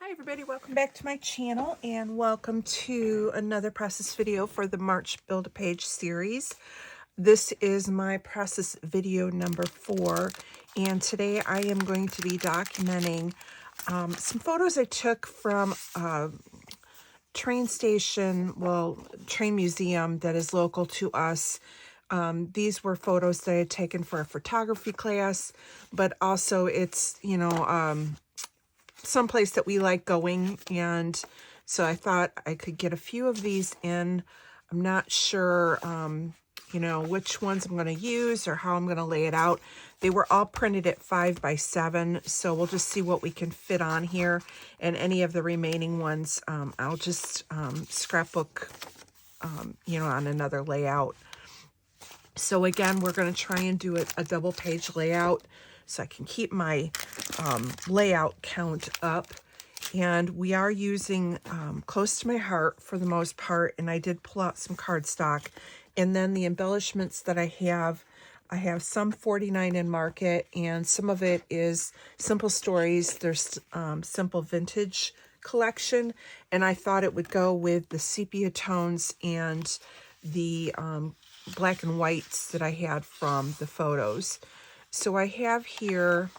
Hi everybody, welcome back to my channel and welcome to another process video for the March Build-A-Page series. This is my process video number 4, and today I am going to be documenting some photos I took from a train station, train museum that is local to us. These were photos that I had taken for a photography class, but also it's, someplace that we like going, and so I thought I could get a few of these in. I'm not sure which ones I'm going to use or how I'm going to lay it out. They were all printed at 5 by 7, so we'll just see what we can fit on here, and any of the remaining ones I'll just scrapbook on another layout. So again, we're going to try and do a double page layout so I can keep my layout count up. And we are using Close to My Heart for the most part, and I did pull out some cardstock. And then the embellishments that I have some 49 in Market, and some of it is Simple Stories. There's Simple Vintage collection, and I thought it would go with the sepia tones and the black and whites that I had from the photos. So I have here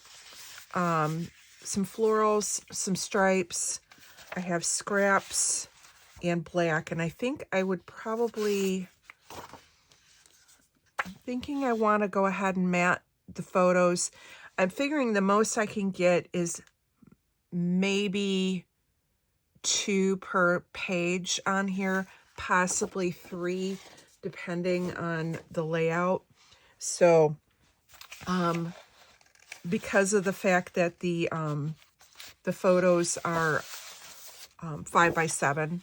some florals, some stripes, I have scraps and black, and I think I would probably, I'm thinking I want to go ahead and mat the photos. I'm figuring the most I can get is maybe 2 per page on here, possibly 3 depending on the layout. So because of the fact that the photos are 5 by 7,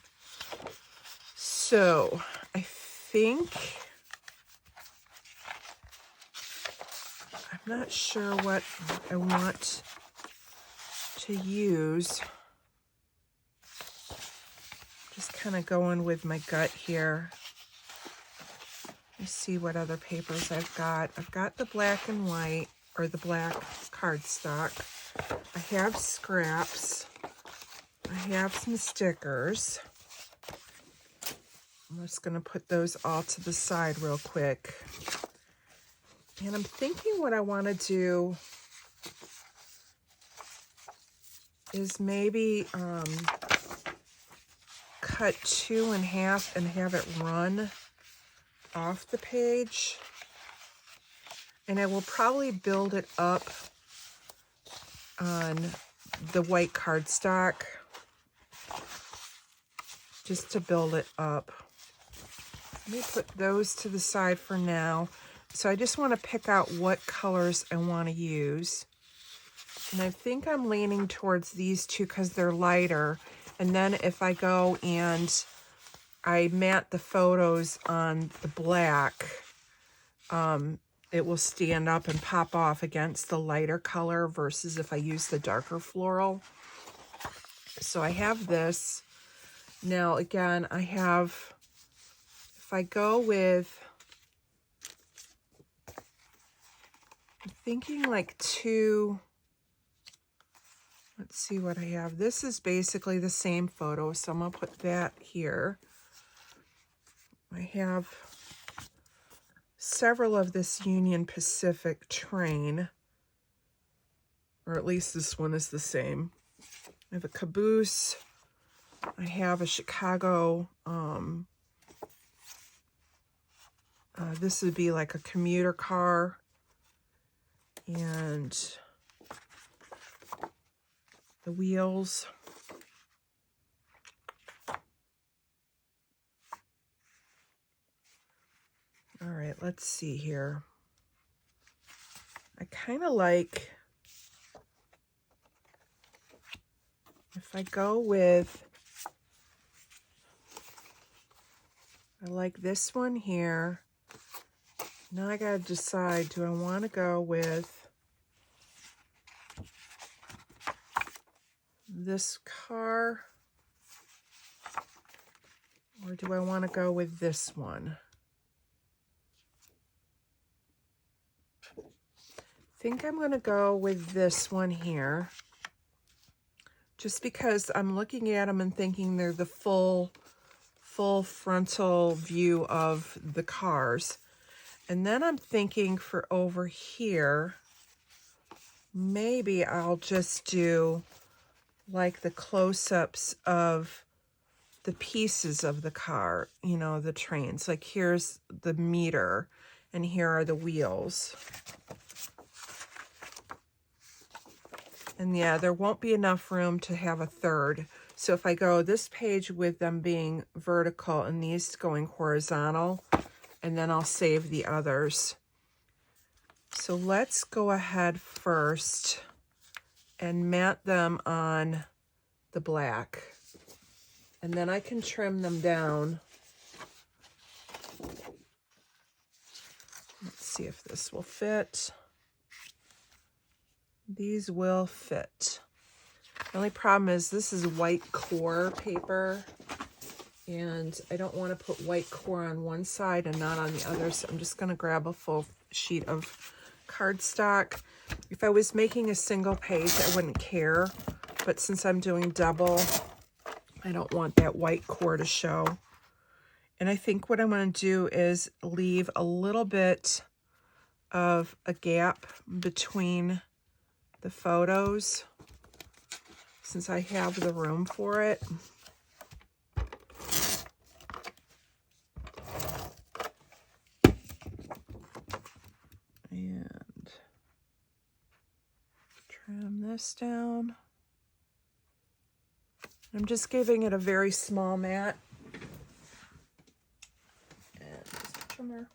so I think, I'm not sure what I want to use. Just kind of going with my gut here. Let me see what other papers I've got. I've got the black and white, or the black cardstock. I have scraps. I have some stickers. I'm just going to put those all to the side real quick. And I'm thinking what I want to do is maybe cut 2 in half and have it run off the page. And I will probably build it up on the white cardstock just to build it up. Let me put those to the side for now. So I just want to pick out what colors I want to use. And I think I'm leaning towards these two because they're lighter. And then if I go and I mat the photos on the black, it will stand up and pop off against the lighter color versus if I use the darker floral. So I have this. Now again, I have, if I go with, I'm thinking like 2, let's see what I have. This is basically the same photo, so I'm going to put that here. I have several of this Union Pacific train, or at least this one is the same. I have a caboose. I have a Chicago, this would be like a commuter car, and the wheels. All right, let's see here. I kind of like, if I go with, I like this one here. Now I gotta decide, do I want to go with this car, or do I want to go with this one? I think I'm going to go with this one here. just because I'm looking at them and thinking they're the full frontal view of the cars. And then I'm thinking for over here, maybe I'll just do like the close-ups of the pieces of the car, you know, the trains. Like here's the meter and here are the wheels. And yeah, there won't be enough room to have a third. So if I go this page with them being vertical and these going horizontal, and then I'll save the others. So let's go ahead first and mat them on the black. And then I can trim them down. Let's see if this will fit. These will fit. The only problem is this is white core paper, and I don't want to put white core on one side and not on the other, so I'm just going to grab a full sheet of cardstock. If I was making a single page, I wouldn't care, but since I'm doing double, I don't want that white core to show. And I think what I'm going to do is leave a little bit of a gap between the photos, since I have the room for it. And trim this down. I'm just giving it a very small mat. And just a trimmer.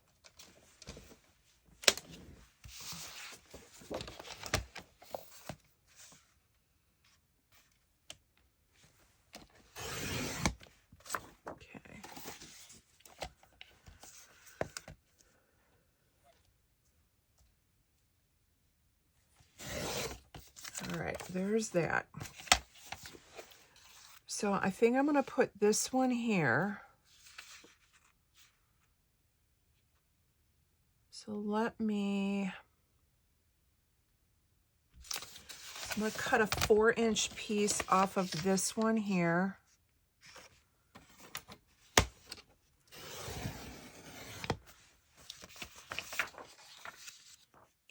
All right, there's that. So I think I'm going to put this one here. So I'm going to cut a 4-inch piece off of this one here.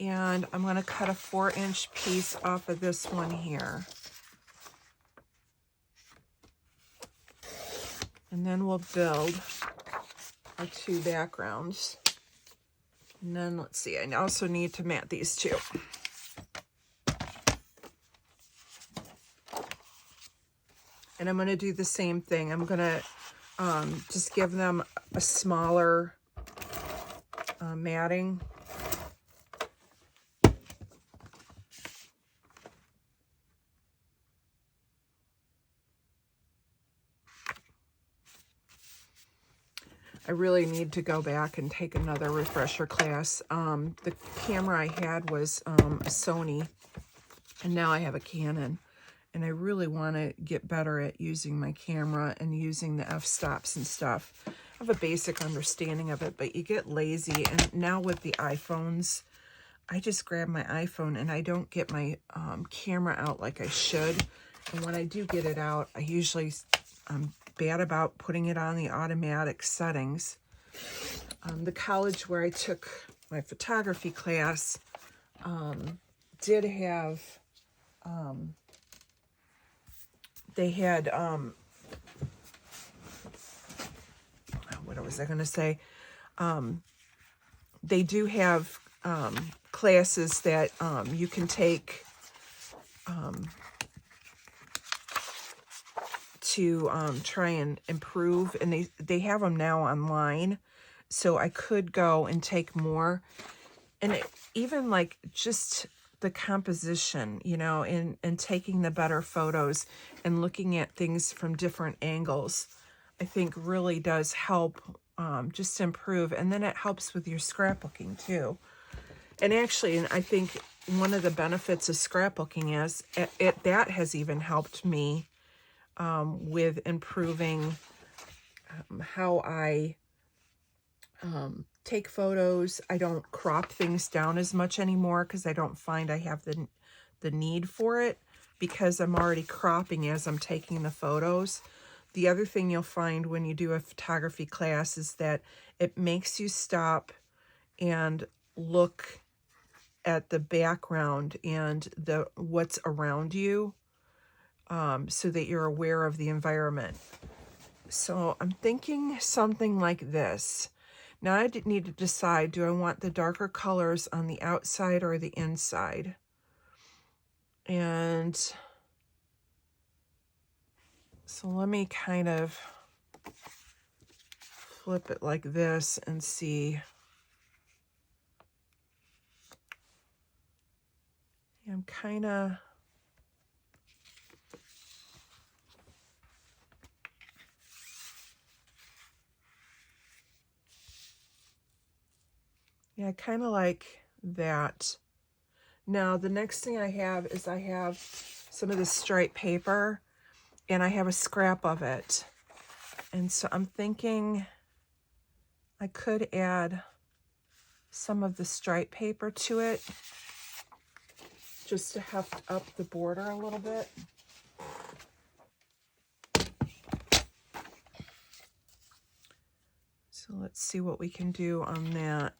And I'm going to cut a 4-inch piece off of this one here. And then we'll build our 2 backgrounds. And then let's see, I also need to mat these 2. And I'm going to do the same thing. I'm going to just give them a smaller matting. I really need to go back and take another refresher class. The camera I had was a Sony, and now I have a Canon. And I really want to get better at using my camera and using the f-stops and stuff. I have a basic understanding of it, but you get lazy. And now with the iPhones, I just grab my iPhone and I don't get my camera out like I should. And when I do get it out, I usually... bad about putting it on the automatic settings. The college where I took my photography class did have, they had, what was I going to say? They do have classes that you can take to try and improve, and they have them now online, so I could go and take more. And even like just the composition, you know, and taking the better photos and looking at things from different angles, I think really does help just improve. And then it helps with your scrapbooking too. And actually, I think one of the benefits of scrapbooking is that has even helped me with improving how I take photos. I don't crop things down as much anymore because I don't find I have the need for it. because I'm already cropping as I'm taking the photos. The other thing you'll find when you do a photography class is that it makes you stop and look at the background and what's around you, so that you're aware of the environment. So I'm thinking something like this. Now I need to decide, do I want the darker colors on the outside or the inside? And so let me kind of flip it like this and see. I'm kind of... Yeah, I kind of like that. Now, the next thing I have is I have some of this striped paper, and I have a scrap of it. And so I'm thinking I could add some of the striped paper to it, just to heft up the border a little bit. So let's see what we can do on that.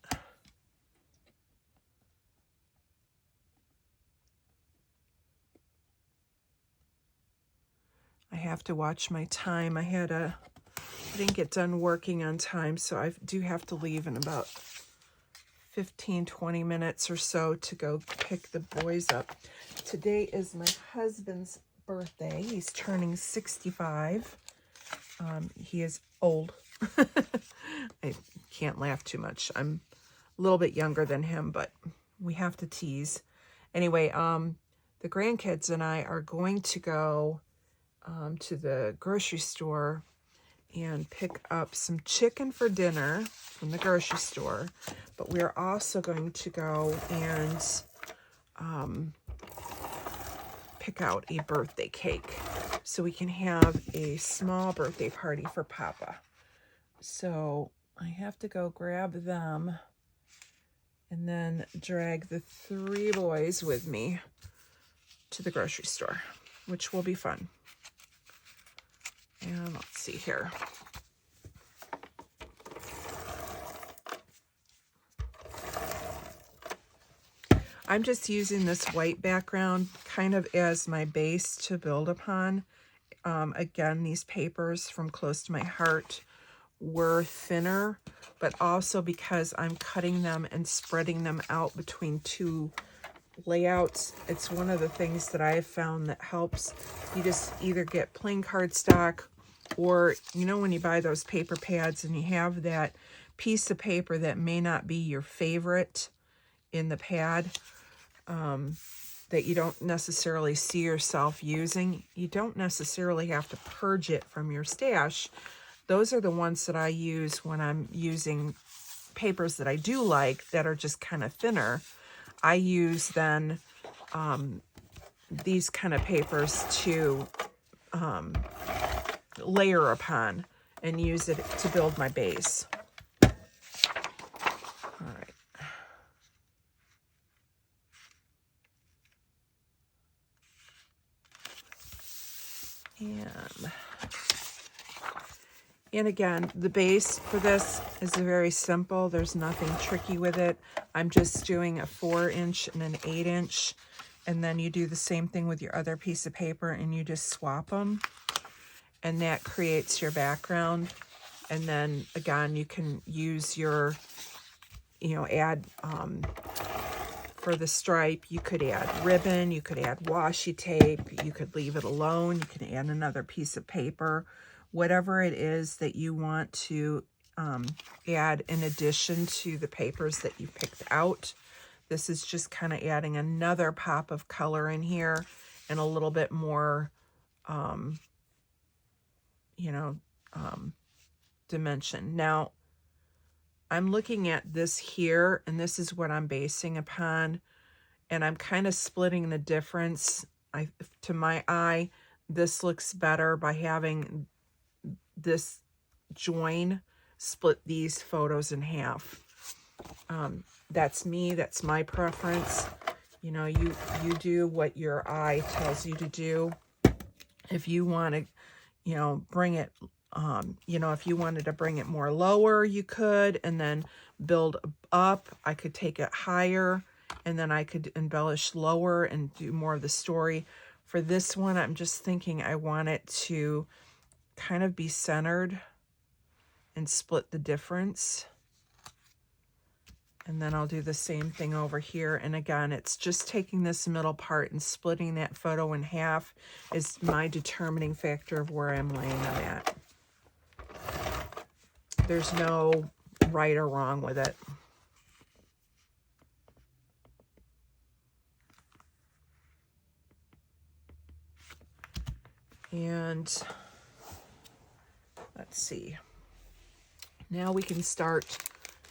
I have to watch my time. I didn't get done working on time, so I do have to leave in about 15-20 minutes or so to go pick the boys up. Today is my husband's birthday. He's turning 65. He is old. I can't laugh too much. I'm a little bit younger than him, but we have to tease. Anyway, the grandkids and I are going to go to the grocery store and pick up some chicken for dinner from the grocery store. But we're also going to go and pick out a birthday cake so we can have a small birthday party for Papa. So I have to go grab them and then drag the 3 boys with me to the grocery store, which will be fun. And let's see here. I'm just using this white background kind of as my base to build upon. Again, these papers from Close to My Heart were thinner, but also because I'm cutting them and spreading them out between 2 layouts. It's one of the things that I have found that helps. You just either get plain cardstock, or you know when you buy those paper pads and you have that piece of paper that may not be your favorite in the pad, that you don't necessarily see yourself using, you don't necessarily have to purge it from your stash. Those are the ones that I use when I'm using papers that I do like that are just kind of thinner. I use then these kind of papers to layer upon and use it to build my base. All right. And again, the base for this is very simple. There's nothing tricky with it. I'm just doing a 4-inch and an 8-inch, and then you do the same thing with your other piece of paper and you just swap them, and that creates your background. And then again, you can use your, add, for the stripe, you could add ribbon, you could add washi tape, you could leave it alone, you can add another piece of paper, whatever it is that you want to add in addition to the papers that you picked out. This is just kind of adding another pop of color in here and a little bit more, dimension. Now, I'm looking at this here, and this is what I'm basing upon, and I'm kind of splitting the difference. To my eye, this looks better by having this join split these photos in half. That's me, that's my preference. You know, you do what your eye tells you to do. If you want to, you know, bring it, you know, if you wanted to bring it more lower, you could, and then build up. I could take it higher, and then I could embellish lower and do more of the story. For this one, I'm just thinking I want it to kind of be centered and split the difference. And then I'll do the same thing over here. And again, it's just taking this middle part and splitting that photo in half is my determining factor of where I'm laying them at. There's no right or wrong with it. And let's see. Now we can start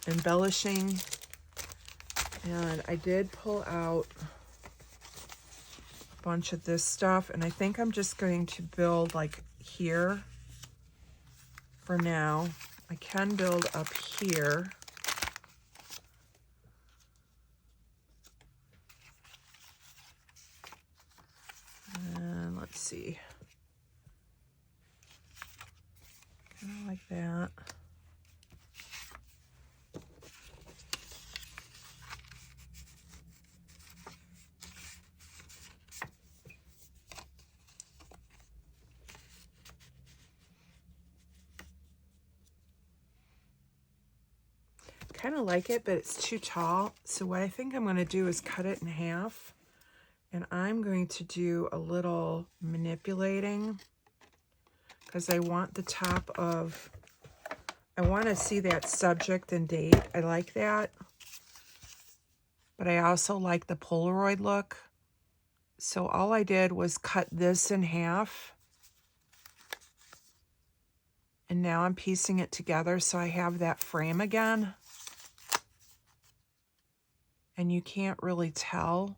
embellishing. And I did pull out a bunch of this stuff, and I think I'm just going to build like here for now. I can build up here. And let's see. Kind of like that. Kind of like it, but it's too tall. So what I think I'm going to do is cut it in half, and I'm going to do a little manipulating because I want the top of, I want to see that subject and date. I like that, but I also like the Polaroid look. So all I did was cut this in half, and now I'm piecing it together so I have that frame again. And you can't really tell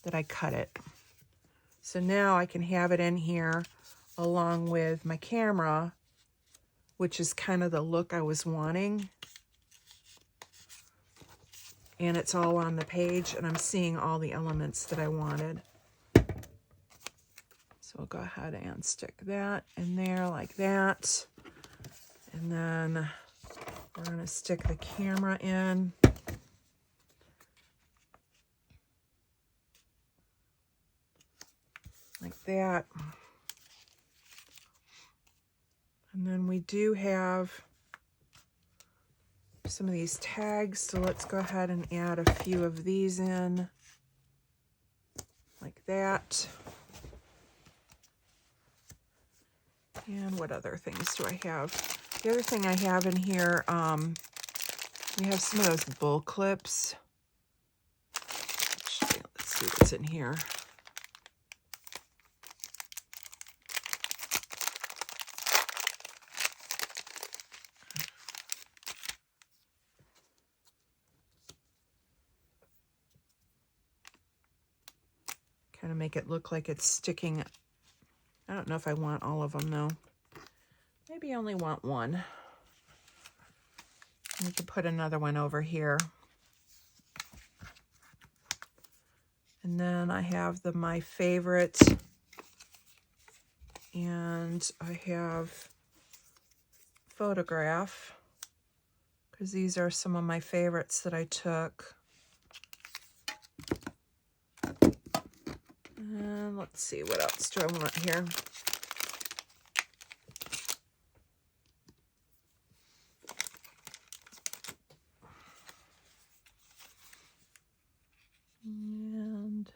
that I cut it. So now I can have it in here along with my camera, which is kind of the look I was wanting. And it's all on the page, and I'm seeing all the elements that I wanted. So I'll go ahead and stick that in there like that. And then we're gonna stick the camera in. Like that. And then we do have some of these tags, so let's go ahead and add a few of these in, like that. And what other things do I have? The other thing I have in here, we have some of those bull clips. Let's see what's in here. Kind of make it look like it's sticking. I don't know if I want all of them though. Maybe I only want one. I could put another one over here. And then I have the My Favorite. And I have Photograph, because these are some of my favorites that I took. And let's see, what else do I want here? And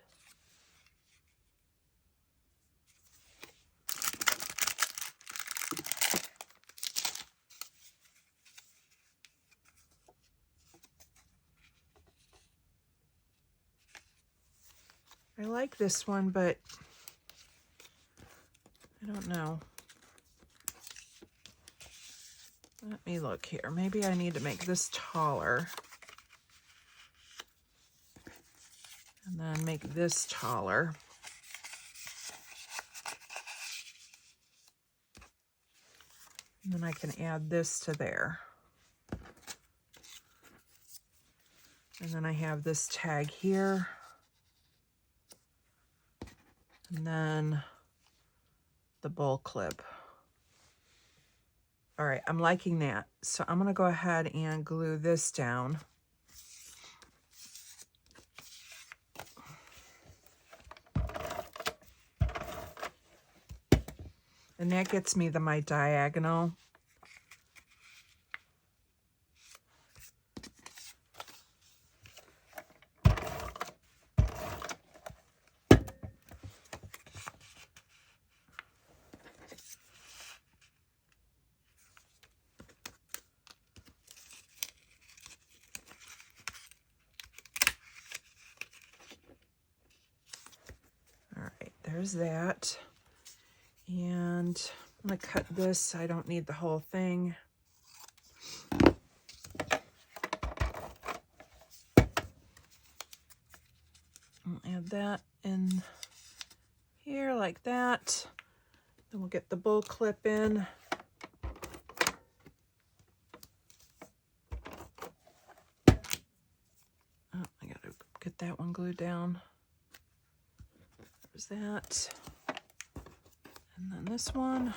I like this one, but I don't know. Let me look here. Maybe I need to make this taller. And then make this taller. And then I can add this to there. And then I have this tag here. And then the bowl clip. All right, I'm liking that. So I'm gonna go ahead and glue this down. And that gets me my diagonal. All right, there's that. And I'm gonna cut this. I don't need the whole thing. I'll add that in here like that. Then we'll get the bowl clip in. Oh, I gotta get that one glued down. There's that. And then this one.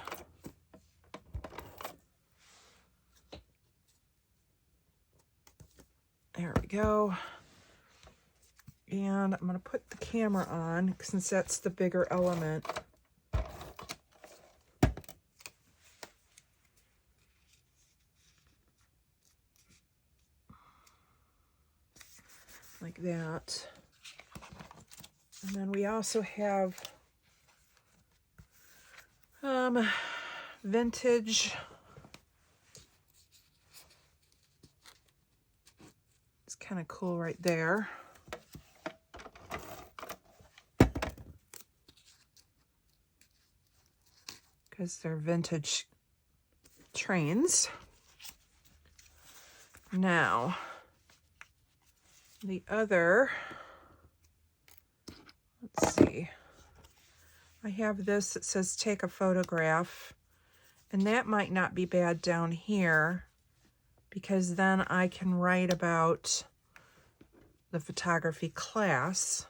There we go. And I'm going to put the camera on since that's the bigger element. Like that. And then we also have vintage. It's kind of cool right there. Because they're vintage trains. Now, the other, let's see, I have this that says take a photograph, and that might not be bad down here because then I can write about the photography class.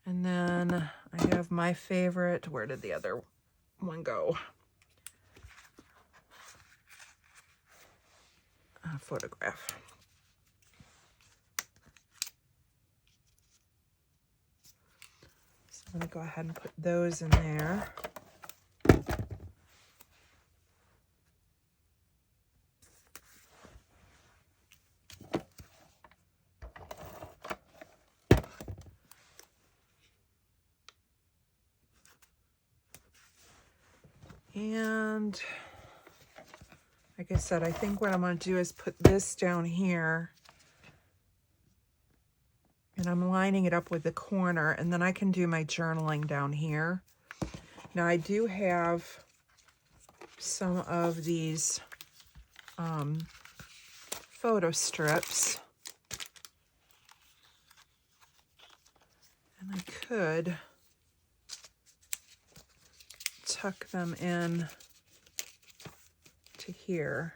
And then I have my favorite, where did the other one go? Photograph. So I'm going to go ahead and put those in there. And like I said, I think what I'm going to do is put this down here. And I'm lining it up with the corner, and then I can do my journaling down here. Now I do have some of these photo strips. And I could tuck them in to here.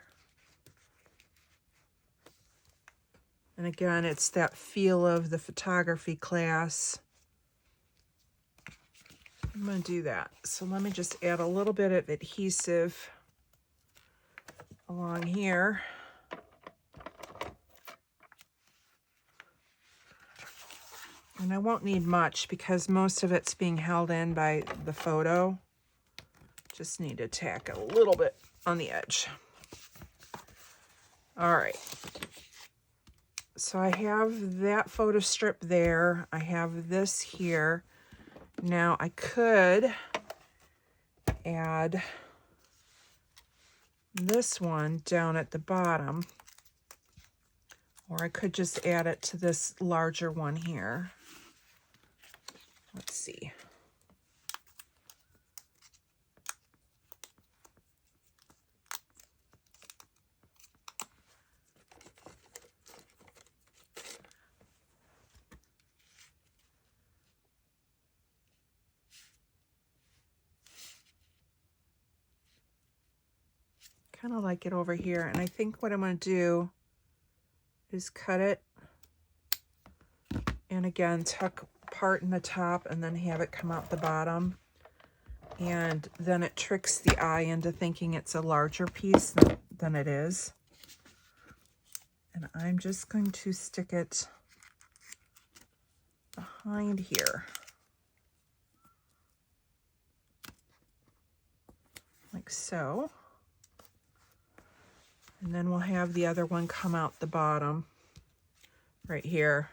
And again, it's that feel of the photography class. I'm going to do that. So let me just add a little bit of adhesive along here. And I won't need much because most of it's being held in by the photo. Just need to tack a little bit on the edge. All right. So I have that photo strip there. I have this here. Now I could add this one down at the bottom, or I could just add it to this larger one here. Let's see. Kind of like it over here. And I think what I'm going to do is cut it, and again, tuck part in the top and then have it come out the bottom. And then it tricks the eye into thinking it's a larger piece than it is. And I'm just going to stick it behind here, like so. And then we'll have the other one come out the bottom right here.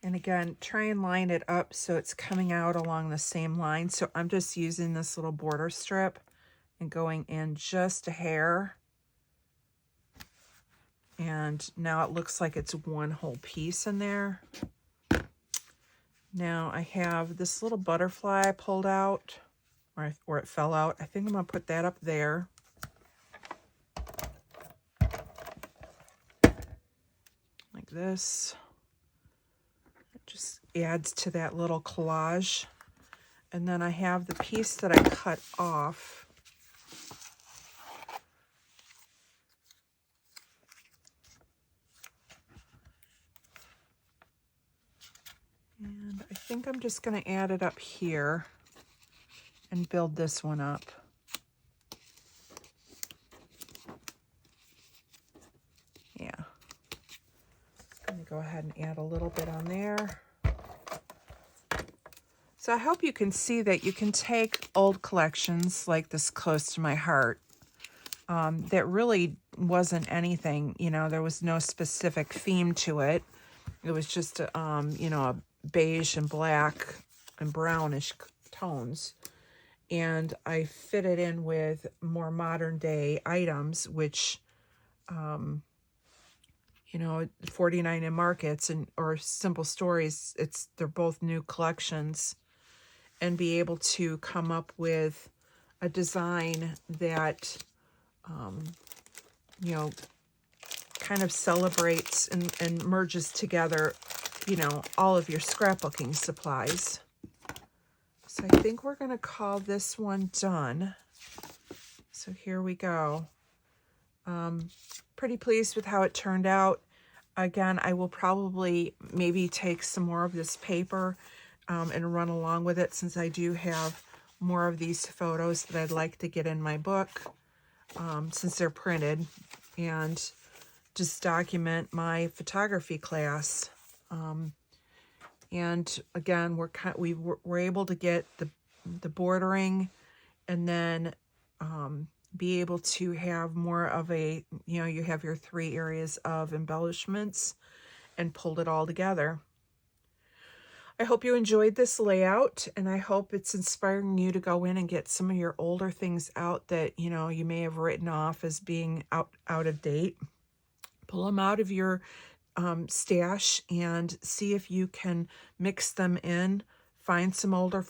And again, try and line it up so it's coming out along the same line. So I'm just using this little border strip and going in just a hair. And now it looks like it's one whole piece in there. Now I have this little butterfly I pulled out, or it fell out. I think I'm gonna put that up there. Like this. It just adds to that little collage. And then I have the piece that I cut off. And I think I'm just going to add it up here and build this one up. Yeah. I'm going to go ahead and add a little bit on there. So I hope you can see that you can take old collections like this Close to My Heart that really wasn't anything, you know, there was no specific theme to it. It was just, you know, a beige and black and brownish tones. And I fit it in with more modern day items, which, you know, 49 in Markets or Simple Stories, they're both new collections, and be able to come up with a design that, you know, kind of celebrates and merges together, you know, all of your scrapbooking supplies. So I think we're going to call this one done. So here we go. Pretty pleased with how it turned out. Again, I will probably maybe take some more of this paper and run along with it, since I do have more of these photos that I'd like to get in my book, since they're printed, and just document my photography class. And again, we're able to get the bordering, and then be able to have more of a, you know, you have your 3 areas of embellishments and pulled it all together. I hope you enjoyed this layout, and I hope it's inspiring you to go in and get some of your older things out that, you know, you may have written off as being out of date. Pull them out of your stash and see if you can mix them in. Find some older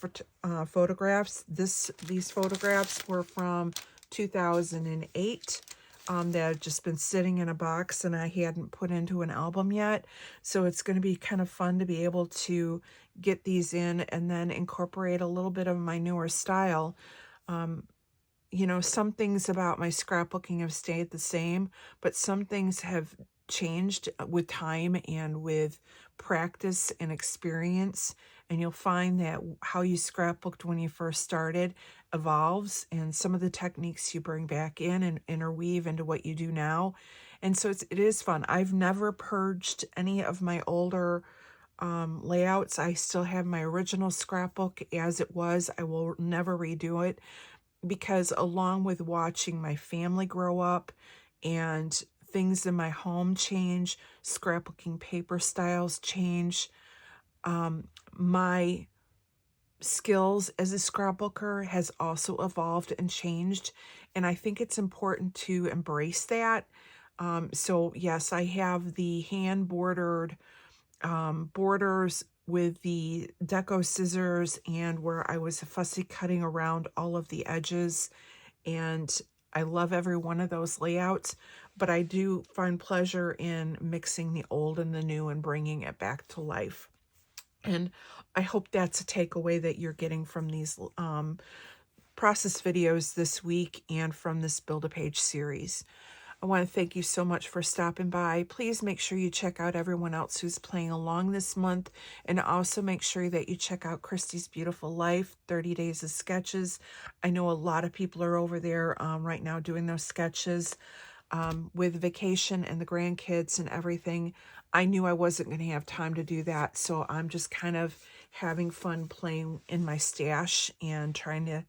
photographs. These photographs were from 2008 that have just been sitting in a box and I hadn't put into an album yet. So it's going to be kind of fun to be able to get these in and then incorporate a little bit of my newer style. You know, some things about my scrapbooking have stayed the same, but some things have changed with time and with practice and experience. And you'll find that how you scrapbooked when you first started evolves, and some of the techniques you bring back in and interweave into what you do now. And so it is fun. I've never purged any of my older layouts. I still have my original scrapbook as it was. I will never redo it, because along with watching my family grow up and things in my home change, scrapbooking paper styles change, my skills as a scrapbooker has also evolved and changed, and I think it's important to embrace that. So yes, I have the hand bordered borders with the deco scissors, and where I was fussy cutting around all of the edges, and I love every one of those layouts, but I do find pleasure in mixing the old and the new and bringing it back to life. And I hope that's a takeaway that you're getting from these process videos this week and from this Build-A-Page series. I want to thank you so much for stopping by. Please make sure you check out everyone else who's playing along this month, and also make sure that you check out Christy's Beautiful Life, 30 Days of Sketches. I know a lot of people are over there right now doing those sketches. With vacation and the grandkids and everything, I knew I wasn't going to have time to do that, so I'm just kind of having fun playing in my stash and trying to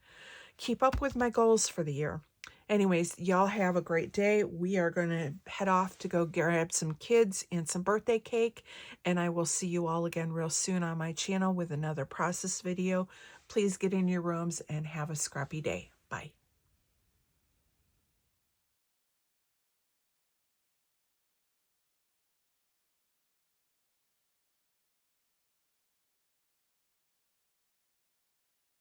keep up with my goals for the year. Anyways, y'all have a great day. We are going to head off to go grab some kids and some birthday cake, and I will see you all again real soon on my channel with another process video. Please get in your rooms and have a scrappy day. Bye.